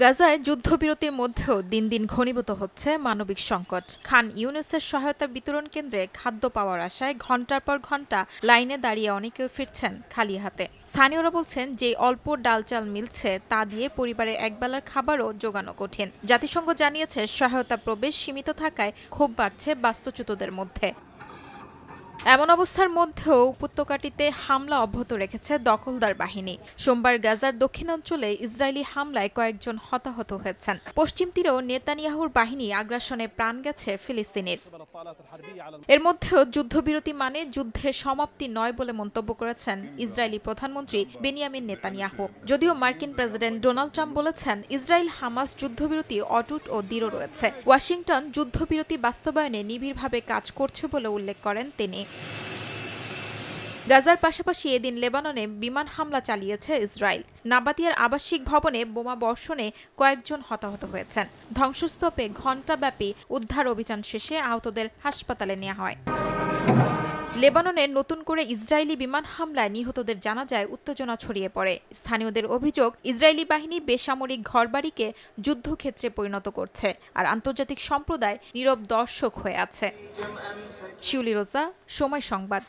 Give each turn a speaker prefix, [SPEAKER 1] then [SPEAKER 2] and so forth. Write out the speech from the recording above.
[SPEAKER 1] গাজায় যুদ্ধবিরতির মধ্যেও দিন দিন ঘনীভূত হচ্ছে মানবিক সংকট। খান ইউনুসের সহায়তা বিতরণ কেন্দ্রে খাদ্য পাওয়ার আশায় ঘণ্টার পর ঘণ্টা লাইনে দাঁড়িয়ে অনেকেও ফিরছেন খালি হাতে। স্থানীয়রা বলছেন, যে অল্প ডাল চাল মিলছে তা দিয়ে পরিবারের একবেলার খাবারও জোগানো কঠিন। জাতিসংঘ জানিয়েছে, সহায়তা প্রবেশ সীমিত থাকায় ক্ষোভ বাড়ছে বাস্তুচ্যুতদের মধ্যে। এমন অবস্থার মধ্যেও উপত্যকাটিতে হামলা অব্যাহত রেখেছে দখলদার বাহিনী। সোমবার গাজার দক্ষিণাঞ্চলে ইসরায়েলি হামলায় কয়েকজন হতাহত হয়েছেন। পশ্চিম তীরেও নেতানিয়াহুর বাহিনী আগ্রাসনে প্রাণ গেছে ফিলিস্তিনের। এর মধ্যেও যুদ্ধবিরতি মানে যুদ্ধের সমাপ্তি নয় বলে মন্তব্য করেছেন ইসরায়েলি প্রধানমন্ত্রী বেনিয়ামিন নেতানিয়াহু। যদিও মার্কিন প্রেসিডেন্ট ডোনাল্ড ট্রাম্প বলেছেন, ইসরায়েল হামাস যুদ্ধবিরতি অটুট ও দৃঢ় রয়েছে। ওয়াশিংটন যুদ্ধবিরতি বাস্তবায়নে নিবিড়ভাবে কাজ করছে বলে উল্লেখ করেন তিনি। গাজার পাশাপাশি এদিন লেবাননে বিমান হামলা চালিয়েছে ইসরায়েল। নাবাতিয়ার আবাসিক ভবনে বোমা বর্ষণে কয়েকজন হতাহত হয়েছেন। ধ্বংসস্তূপে ঘণ্টাব্যাপী উদ্ধার অভিযান শেষে আহতদের হাসপাতালে নেওয়া হয়। লেবাননে নতুন করে ইসরায়েলি বিমান হামলায় নিহতদের জানাজায় উত্তেজনা ছড়িয়ে পড়ে। স্থানীয়দের অভিযোগ, ইসরায়েলি বাহিনী বেসামরিক ঘরবাড়িকে যুদ্ধক্ষেত্রে পরিণত করছে, আর আন্তর্জাতিক সম্প্রদায় নীরব দর্শক হয়ে আছে। শিউলি রোজা, সময় সংবাদ।